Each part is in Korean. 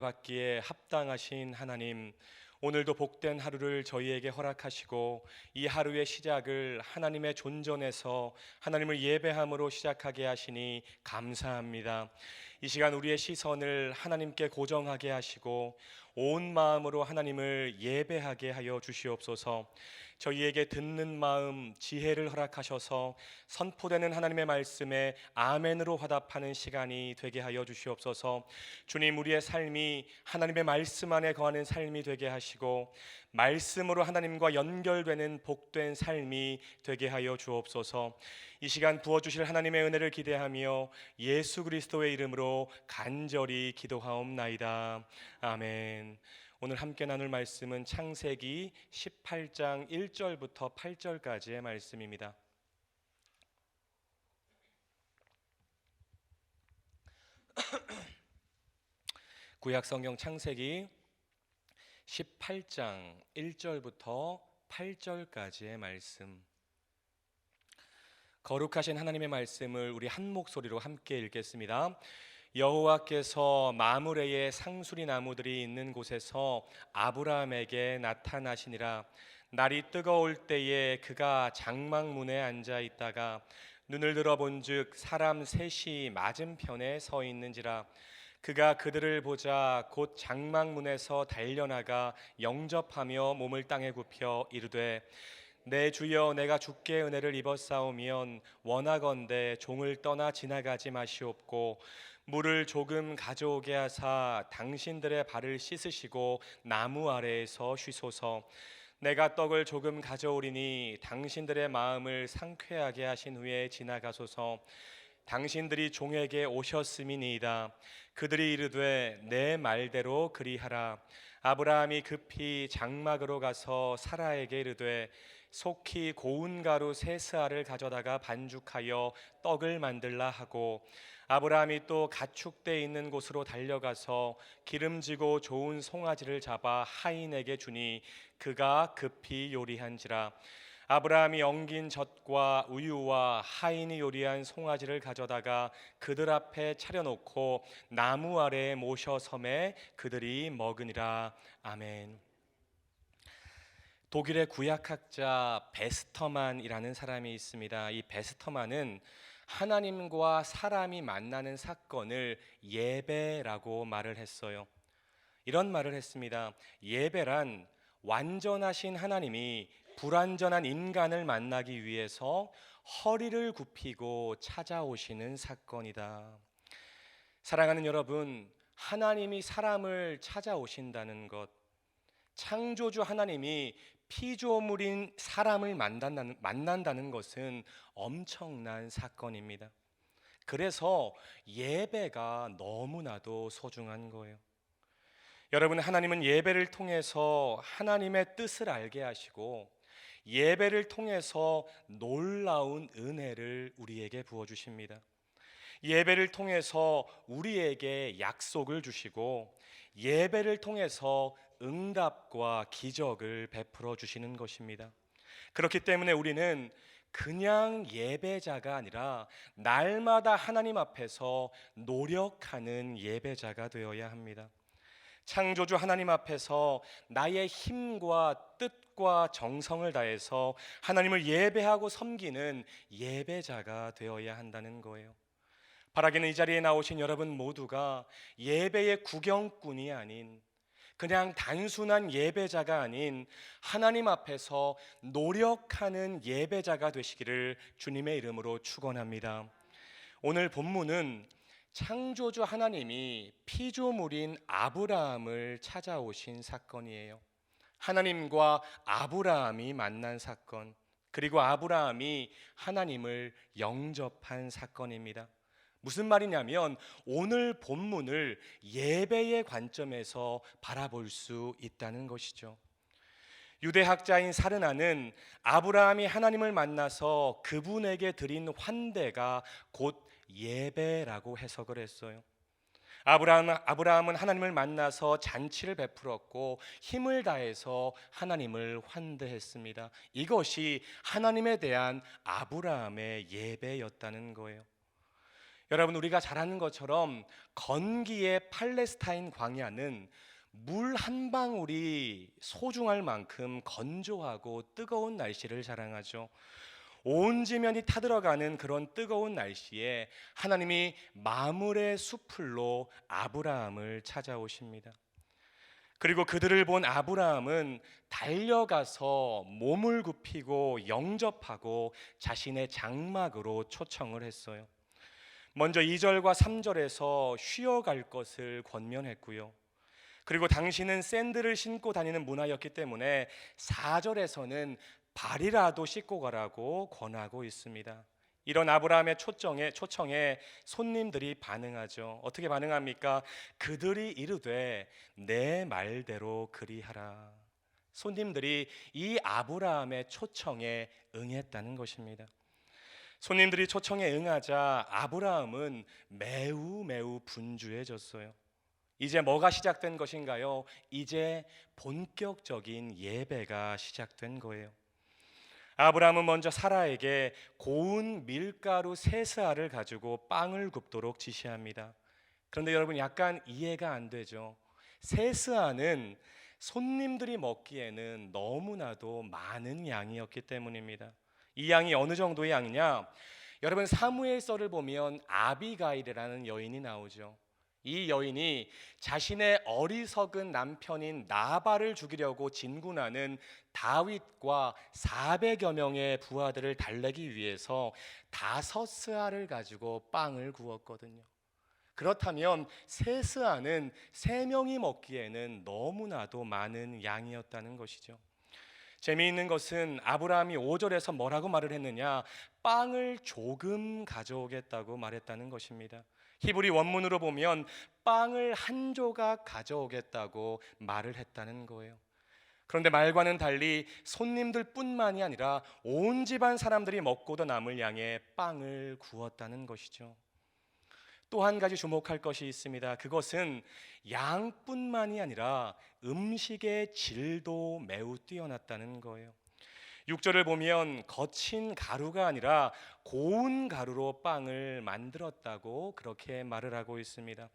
받기에 합당하신 하나님, 오늘도 복된 하루를 저희에게 허락하시고 이 하루의 시작을 하나님의 존전에서 하나님을 예배함으로 시작하게 하시니 감사합니다. 이 시간 우리의 시선을 하나님께 고정하게 하시고 온 마음으로 하나님을 예배하게 하여 주시옵소서. 저희에게 듣는 마음, 지혜를 허락하셔서 선포되는 하나님의 말씀에 아멘으로 화답하는 시간이 되게 하여 주시옵소서. 주님, 우리의 삶이 하나님의 말씀 안에 거하는 삶이 되게 하시고 말씀으로 하나님과 연결되는 복된 삶이 되게 하여 주옵소서. 이 시간 부어주실 하나님의 은혜를 기대하며 예수 그리스도의 이름으로 간절히 기도하옵나이다. 아멘. 오늘 함께 나눌 말씀은 창세기 18장 1절부터 8절까지의 말씀입니다. 구약성경 창세기 18장 1절부터 8절까지의 말씀. 거룩하신 하나님의 말씀을 우리 한 목소리로 함께 읽겠습니다. 여호와께서 마므레의 상수리 나무들이 있는 곳에서 아브라함에게 나타나시니라. 날이 뜨거울 때에 그가 장막문에 앉아 있다가 눈을 들어 본즉 사람 셋이 맞은편에 서 있는지라. 그가 그들을 보자 곧 장막문에서 달려나가 영접하며 몸을 땅에 굽혀 이르되, 내 주여, 내가 주께 은혜를 입었사오면 원하건대 종을 떠나 지나가지 마시옵고 물을 조금 가져오게 하사 당신들의 발을 씻으시고 나무 아래에서 쉬소서. 내가 떡을 조금 가져오리니 당신들의 마음을 상쾌하게 하신 후에 지나가소서. 당신들이 종에게 오셨음이니이다. 그들이 이르되 내 말대로 그리하라. 아브라함이 급히 장막으로 가서 사라에게 이르되 속히 고운 가루 세 스아를 가져다가 반죽하여 떡을 만들라 하고, 아브라함이 또 가축대 있는 곳으로 달려가서 기름지고 좋은 송아지를 잡아 하인에게 주니 그가 급히 요리한지라. 아브라함이 엉긴 젖과 우유와 하인이 요리한 송아지를 가져다가 그들 앞에 차려놓고 나무 아래에 모셔 섬에 그들이 먹으니라. 아멘. 독일의 구약학자 베스터만이라는 사람이 있습니다. 이 베스터만은 하나님과 사람이 만나는 사건을 예배라고 말을 했어요. 이런 말을 했습니다. 예배란 완전하신 하나님이 불완전한 인간을 만나기 위해서 허리를 굽히고 찾아오시는 사건이다. 사랑하는 여러분, 하나님이 사람을 찾아오신다는 것, 창조주 하나님이 피조물인 사람을 만난다는 것은 엄청난 사건입니다. 그래서 예배가 너무나도 소중한 거예요. 여러분, 하나님은 예배를 통해서 하나님의 뜻을 알게 하시고 예배를 통해서 놀라운 은혜를 우리에게 부어주십니다. 예배를 통해서 우리에게 약속을 주시고 예배를 통해서 응답과 기적을 베풀어 주시는 것입니다. 그렇기 때문에 우리는 그냥 예배자가 아니라 날마다 하나님 앞에서 노력하는 예배자가 되어야 합니다. 창조주 하나님 앞에서 나의 힘과 뜻과 정성을 다해서 하나님을 예배하고 섬기는 예배자가 되어야 한다는 거예요. 바라기는 이 자리에 나오신 여러분 모두가 예배의 구경꾼이 아닌, 그냥 단순한 예배자가 아닌 하나님 앞에서 노력하는 예배자가 되시기를 주님의 이름으로 축원합니다. 오늘 본문은 창조주 하나님이 피조물인 아브라함을 찾아오신 사건이에요. 하나님과 아브라함이 만난 사건, 그리고 아브라함이 하나님을 영접한 사건입니다. 무슨 말이냐면 오늘 본문을 예배의 관점에서 바라볼 수 있다는 것이죠. 유대학자인 사르나는 아브라함이 하나님을 만나서 그분에게 드린 환대가 곧 예배라고 해석을 했어요. 아브라함은 하나님을 만나서 잔치를 베풀었고 힘을 다해서 하나님을 환대했습니다. 이것이 하나님에 대한 아브라함의 예배였다는 거예요. 여러분, 우리가 잘 아는 것처럼 건기의 팔레스타인 광야는 물 한 방울이 소중할 만큼 건조하고 뜨거운 날씨를 자랑하죠. 온 지면이 타들어가는 그런 뜨거운 날씨에 하나님이 마물의 숲으로 아브라함을 찾아오십니다. 그리고 그들을 본 아브라함은 달려가서 몸을 굽히고 영접하고 자신의 장막으로 초청을 했어요. 먼저 2절과 3절에서 쉬어갈 것을 권면했고요. 그리고 당신은 샌들을 신고 다니는 문화였기 때문에 4절에서는 발이라도 씻고 가라고 권하고 있습니다. 이런 아브라함의 초청에 손님들이 반응하죠. 어떻게 반응합니까? 그들이 이르되 내 말대로 그리하라. 손님들이 이 아브라함의 초청에 응했다는 것입니다. 손님들이 초청에 응하자 아브라함은 매우 분주해졌어요. 이제 뭐가 시작된 것인가요? 이제 본격적인 예배가 시작된 거예요. 아브라함은 먼저 사라에게 고운 밀가루 3스아를 가지고 빵을 굽도록 지시합니다. 그런데 여러분, 약간 이해가 안 되죠. 3스아는 손님들이 먹기에는 너무나도 많은 양이었기 때문입니다. 이 양이 어느 정도의 양이냐? 여러분, 사무엘서를 보면 아비가일이라는 여인이 나오죠. 이 여인이 자신의 어리석은 남편인 나발을 죽이려고 진군하는 다윗과 400여 명의 부하들을 달래기 위해서 5스아를 가지고 빵을 구웠거든요. 그렇다면 3스아는 3명이 먹기에는 너무나도 많은 양이었다는 것이죠. 재미있는 것은 아브라함이 5절에서 뭐라고 말을 했느냐? 빵을 조금 가져오겠다고 말했다는 것입니다. 히브리 원문으로 보면 빵을 한 조각 가져오겠다고 말을 했다는 거예요. 그런데 말과는 달리 손님들뿐만이 아니라 온 집안 사람들이 먹고도 남을 양의 빵을 구웠다는 것이죠. 또 한 가지 주목할 것이 있습니다. 그것은 양뿐만이 아니라 음식의 질도 매우 뛰어났다는 거예요. 6절을 보면 거친 가루가 아니라 고운 가루로 빵을 만들었다고 그렇게 말을 하고 있습니다.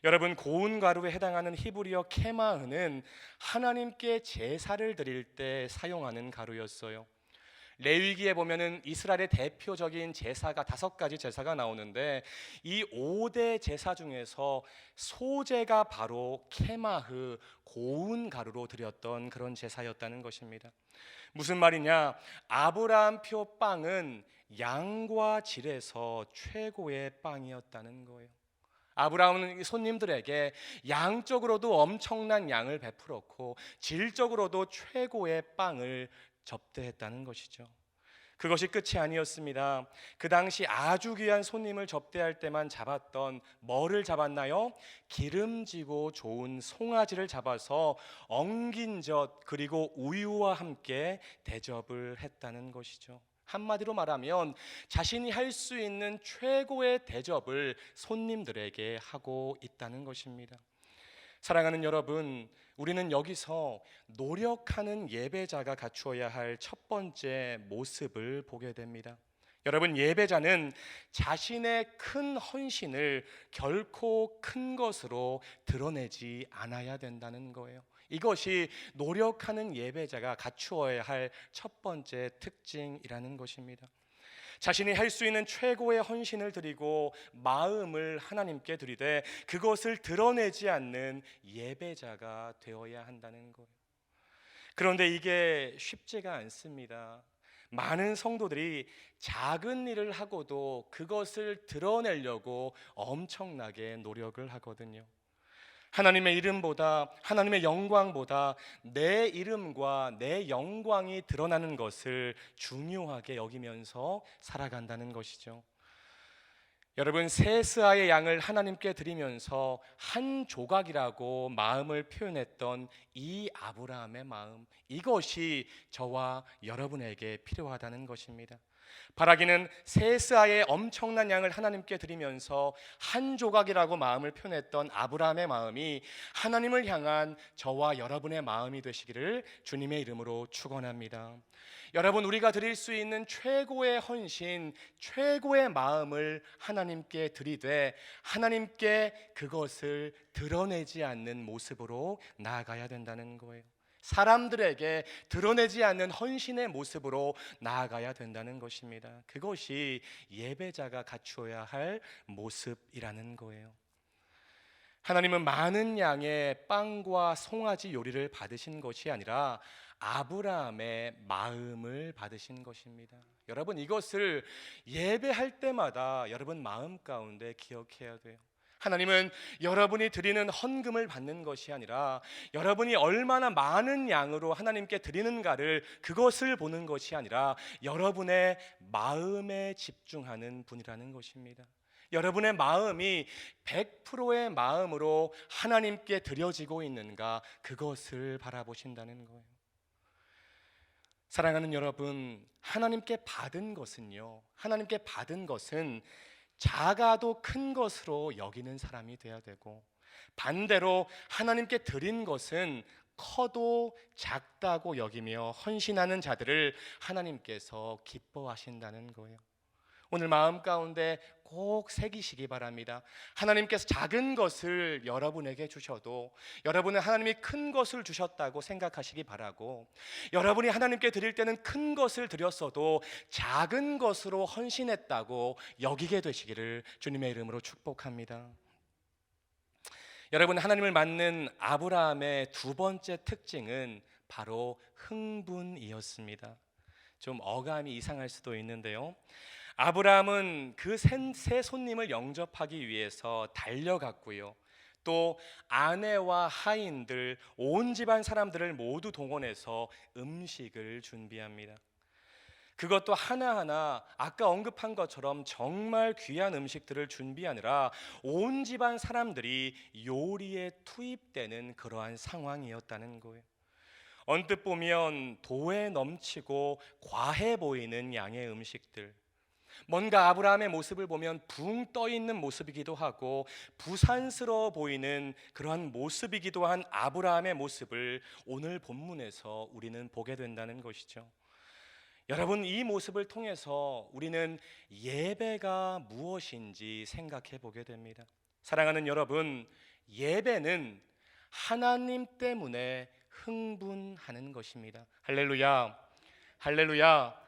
여러분, 고운 가루에 해당하는 히브리어 케마흐는 하나님께 제사를 드릴 때 사용하는 가루였어요. 레위기에 보면은 이스라엘의 대표적인 제사가 5가지 제사가 나오는데 이 5대 제사 중에서 소제가 바로 케마흐 고운 가루로 드렸던 그런 제사였다는 것입니다. 무슨 말이냐? 아브라함표 빵은 양과 질에서 최고의 빵이었다는 거예요. 아브라함은 손님들에게 양적으로도 엄청난 양을 베풀었고 질적으로도 최고의 빵을 접대했다는 것이죠. 그것이 끝이 아니었습니다. 그 당시 아주 귀한 손님을 접대할 때만 잡았던 뭐를 잡았나요? 기름지고 좋은 송아지를 잡아서 엉긴 젖 그리고 우유와 함께 대접을 했다는 것이죠. 한마디로 말하면 자신이 할 수 있는 최고의 대접을 손님들에게 하고 있다는 것입니다. 사랑하는 여러분, 우리는 여기서 노력하는 예배자가 갖추어야 할 첫 번째 모습을 보게 됩니다. 여러분, 예배자는 자신의 큰 헌신을 결코 큰 것으로 드러내지 않아야 된다는 거예요. 이것이 노력하는 예배자가 갖추어야 할 첫 번째 특징이라는 것입니다. 자신이 할 수 있는 최고의 헌신을 드리고 마음을 하나님께 드리되 그것을 드러내지 않는 예배자가 되어야 한다는 거예요. 그런데 이게 쉽지가 않습니다. 많은 성도들이 작은 일을 하고도 그것을 드러내려고 엄청나게 노력을 하거든요. 하나님의 이름보다, 하나님의 영광보다 내 이름과 내 영광이 드러나는 것을 중요하게 여기면서 살아간다는 것이죠. 여러분, 3스아의 양을 하나님께 드리면서 한 조각이라고 마음을 표현했던 이 아브라함의 마음, 이것이 저와 여러분에게 필요하다는 것입니다. 바라기는 세스아의 엄청난 양을 하나님께 드리면서 한 조각이라고 마음을 표현했던 아브라함의 마음이 하나님을 향한 저와 여러분의 마음이 되시기를 주님의 이름으로 축원합니다. 여러분, 우리가 드릴 수 있는 최고의 헌신, 최고의 마음을 하나님께 드리되 하나님께 그것을 드러내지 않는 모습으로 나아가야 된다는 거예요. 사람들에게 드러내지 않는 헌신의 모습으로 나아가야 된다는 것입니다. 그것이 예배자가 갖추어야 할 모습이라는 거예요. 하나님은 많은 양의 빵과 송아지 요리를 받으신 것이 아니라 아브라함의 마음을 받으신 것입니다. 여러분, 이것을 예배할 때마다 여러분 마음 가운데 기억해야 돼요. 하나님은 여러분이 드리는 헌금을 받는 것이 아니라 여러분이 얼마나 많은 양으로 하나님께 드리는가를, 그것을 보는 것이 아니라 여러분의 마음에 집중하는 분이라는 것입니다. 여러분의 마음이 100%의 마음으로 하나님께 드려지고 있는가, 그것을 바라보신다는 거예요. 사랑하는 여러분, 하나님께 받은 것은 작아도 큰 것으로 여기는 사람이 되어야 되고, 반대로 하나님께 드린 것은 커도 작다고 여기며 헌신하는 자들을 하나님께서 기뻐하신다는 거예요. 오늘 마음 가운데 꼭 새기시기 바랍니다. 하나님께서 작은 것을 여러분에게 주셔도 여러분은 하나님이 큰 것을 주셨다고 생각하시기 바라고, 여러분이 하나님께 드릴 때는 큰 것을 드렸어도 작은 것으로 헌신했다고 여기게 되시기를 주님의 이름으로 축복합니다. 여러분, 하나님을 맞는 아브라함의 두 번째 특징은 바로 흥분이었습니다. 좀 어감이 이상할 수도 있는데요, 아브라함은 그 새 손님을 영접하기 위해서 달려갔고요, 또 아내와 하인들, 온 집안 사람들을 모두 동원해서 음식을 준비합니다. 그것도 하나하나 아까 언급한 것처럼 정말 귀한 음식들을 준비하느라 온 집안 사람들이 요리에 투입되는 그러한 상황이었다는 거예요. 언뜻 보면 도에 넘치고 과해 보이는 양의 음식들, 뭔가 아브라함의 모습을 보면 붕 떠 있는 모습이기도 하고 부산스러워 보이는 그러한 모습이기도 한 아브라함의 모습을 오늘 본문에서 우리는 보게 된다는 것이죠. 여러분, 이 모습을 통해서 우리는 예배가 무엇인지 생각해 보게 됩니다. 사랑하는 여러분, 예배는 하나님 때문에 흥분하는 것입니다. 할렐루야, 할렐루야.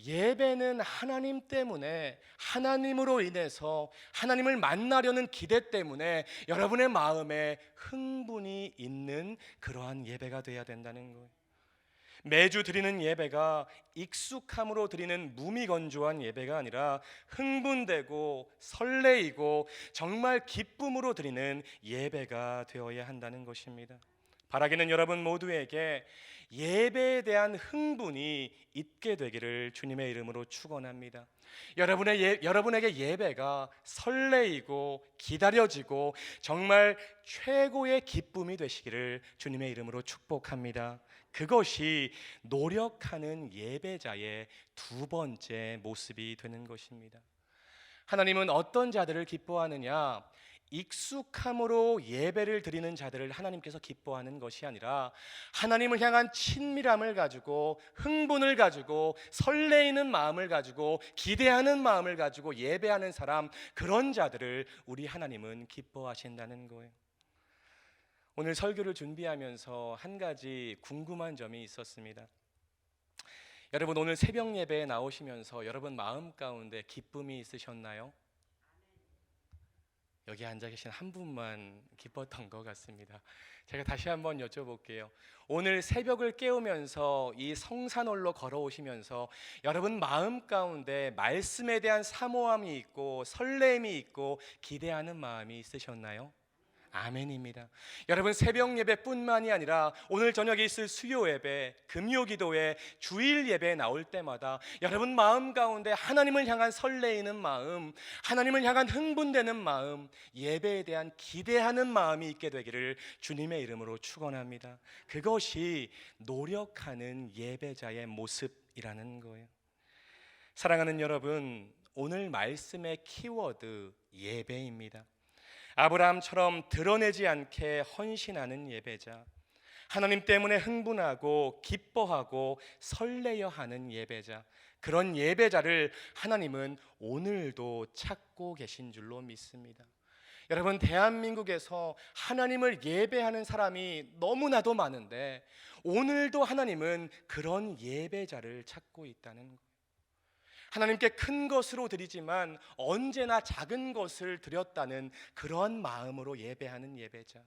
예배는 하나님 때문에, 하나님으로 인해서 하나님을 만나려는 기대 때문에 여러분의 마음에 흥분이 있는 그러한 예배가 되어야 된다는 거예요. 매주 드리는 예배가 익숙함으로 드리는 무미건조한 예배가 아니라 흥분되고 설레이고 정말 기쁨으로 드리는 예배가 되어야 한다는 것입니다. 바라기는 여러분 모두에게 예배에 대한 흥분이 있게 되기를 주님의 이름으로 축원합니다. 여러분에게 예배가 설레이고 기다려지고 정말 최고의 기쁨이 되시기를 주님의 이름으로 축복합니다. 그것이 노력하는 예배자의 두 번째 모습이 되는 것입니다. 하나님은 어떤 자들을 기뻐하느냐? 익숙함으로 예배를 드리는 자들을 하나님께서 기뻐하는 것이 아니라 하나님을 향한 친밀함을 가지고, 흥분을 가지고, 설레이는 마음을 가지고, 기대하는 마음을 가지고 예배하는 사람, 그런 자들을 우리 하나님은 기뻐하신다는 거예요. 오늘 설교를 준비하면서 한 가지 궁금한 점이 있었습니다. 여러분, 오늘 새벽 예배에 나오시면서 여러분 마음 가운데 기쁨이 있으셨나요? 여기 앉아 계신 한 분만 기뻤던 것 같습니다. 제가 다시 한번 여쭤볼게요. 오늘 새벽을 깨우면서 이 성산홀로 걸어오시면서 여러분 마음 가운데 말씀에 대한 사모함이 있고 설렘이 있고 기대하는 마음이 있으셨나요? 아멘입니다. 여러분, 새벽 예배뿐만이 아니라 오늘 저녁에 있을 수요 예배, 금요 기도회, 주일 예배에 나올 때마다 여러분 마음 가운데 하나님을 향한 설레이는 마음, 하나님을 향한 흥분되는 마음, 예배에 대한 기대하는 마음이 있게 되기를 주님의 이름으로 축원합니다. 그것이 노력하는 예배자의 모습이라는 거예요. 사랑하는 여러분, 오늘 말씀의 키워드 예배입니다. 아브라함처럼 드러내지 않게 헌신하는 예배자, 하나님 때문에 흥분하고 기뻐하고 설레어 하는 예배자, 그런 예배자를 하나님은 오늘도 찾고 계신 줄로 믿습니다. 여러분, 대한민국에서 하나님을 예배하는 사람이 너무나도 많은데 오늘도 하나님은 그런 예배자를 찾고 있다는 거예요. 하나님께 큰 것으로 드리지만 언제나 작은 것을 드렸다는 그런 마음으로 예배하는 예배자,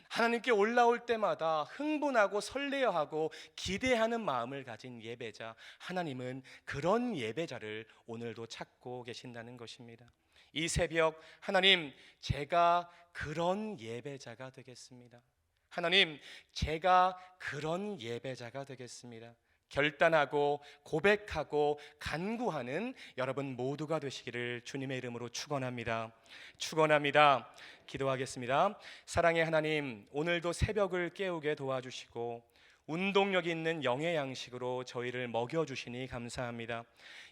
하나님께 올라올 때마다 흥분하고 설레어하고 기대하는 마음을 가진 예배자, 하나님은 그런 예배자를 오늘도 찾고 계신다는 것입니다. 이 새벽 하나님, 제가 그런 예배자가 되겠습니다. 하나님, 제가 그런 예배자가 되겠습니다. 결단하고 고백하고 간구하는 여러분 모두가 되시기를 주님의 이름으로 축원합니다. 축원합니다. 기도하겠습니다. 사랑의 하나님, 오늘도 새벽을 깨우게 도와주시고 운동력 있는 영의 양식으로 저희를 먹여주시니 감사합니다.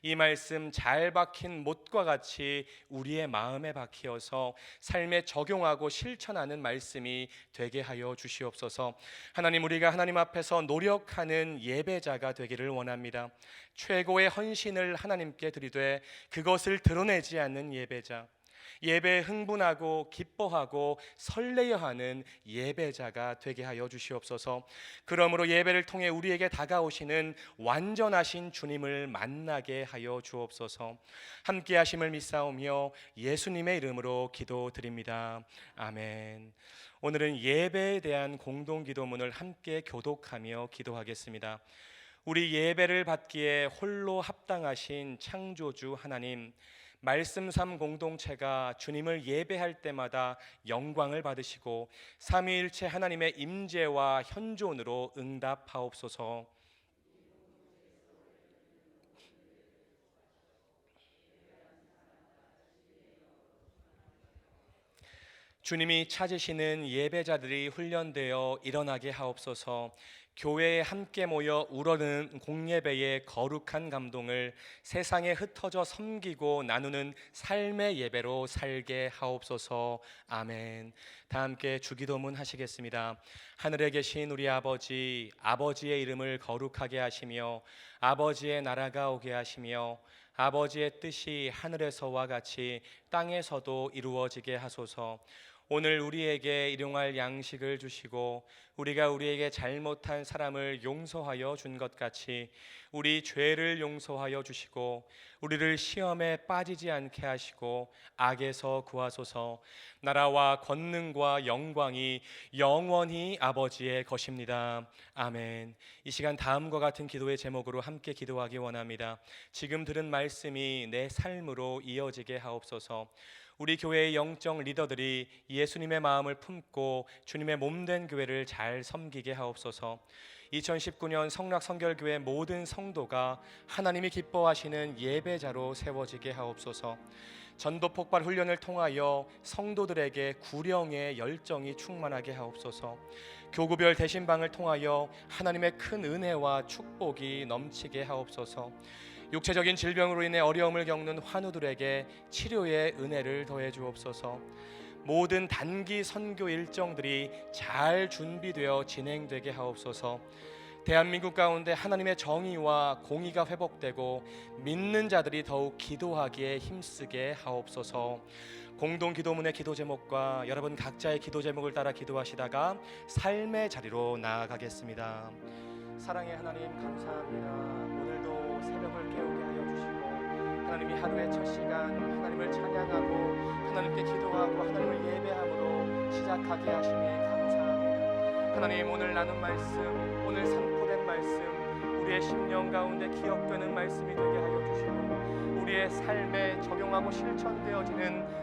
이 말씀 잘 박힌 못과 같이 우리의 마음에 박히어서 삶에 적용하고 실천하는 말씀이 되게 하여 주시옵소서. 하나님, 우리가 하나님 앞에서 노력하는 예배자가 되기를 원합니다. 최고의 헌신을 하나님께 드리되 그것을 드러내지 않는 예배자, 예배에 흥분하고 기뻐하고 설레어하는 예배자가 되게 하여 주시옵소서. 그러므로 예배를 통해 우리에게 다가오시는 완전하신 주님을 만나게 하여 주옵소서. 함께 하심을 믿사오며 예수님의 이름으로 기도드립니다. 아멘. 오늘은 예배에 대한 공동기도문을 함께 교독하며 기도하겠습니다. 우리 예배를 받기에 홀로 합당하신 창조주 하나님, 말씀 삼 공동체가 주님을 예배할 때마다 영광을 받으시고 삼위일체 하나님의 임재와 현존으로 응답하옵소서. 주님이 찾으시는 예배자들이 훈련되어 일어나게 하옵소서. 교회에 함께 모여 우러르는 공예배의 거룩한 감동을 세상에 흩어져 섬기고 나누는 삶의 예배로 살게 하옵소서. 아멘. 다 함께 주기도문 하시겠습니다. 하늘에 계신 우리 아버지, 아버지의 이름을 거룩하게 하시며 아버지의 나라가 오게 하시며 아버지의 뜻이 하늘에서와 같이 땅에서도 이루어지게 하소서. 오늘 우리에게 일용할 양식을 주시고 우리가 우리에게 잘못한 사람을 용서하여 준 것 같이 우리 죄를 용서하여 주시고 우리를 시험에 빠지지 않게 하시고 악에서 구하소서. 나라와 권능과 영광이 영원히 아버지의 것입니다. 아멘. 이 시간 다음과 같은 기도의 제목으로 함께 기도하기 원합니다. 지금 들은 말씀이 내 삶으로 이어지게 하옵소서. 우리 교회의 영적 리더들이 예수님의 마음을 품고 주님의 몸된 교회를 잘 섬기게 하옵소서. 2019년 성락성결교회 모든 성도가 하나님이 기뻐하시는 예배자로 세워지게 하옵소서. 전도 폭발 훈련을 통하여 성도들에게 구령의 열정이 충만하게 하옵소서. 교구별 대신방을 통하여 하나님의 큰 은혜와 축복이 넘치게 하옵소서. 육체적인 질병으로 인해 어려움을 겪는 환우들에게 치료의 은혜를 더해 주옵소서. 모든 단기 선교 일정들이 잘 준비되어 진행되게 하옵소서. 대한민국 가운데 하나님의 정의와 공의가 회복되고 믿는 자들이 더욱 기도하기에 힘쓰게 하옵소서. 공동 기도문의 기도 제목과 여러분 각자의 기도 제목을 따라 기도하시다가 삶의 자리로 나아가겠습니다. 사랑의 하나님, 감사합니다. 오늘도 새벽을 깨우게 하여 주시고 하나님이 하루의 첫 시간 하나님을 찬양하고 하나님께 기도하고 하나님을 예배함으로 시작하게 하시니 감사합니다. 하나님, 오늘 나눈 말씀, 오늘 선포된 말씀 우리의 심령 가운데 기억되는 말씀이 되게 하여 주시고 우리의 삶에 적용하고 실천되어지는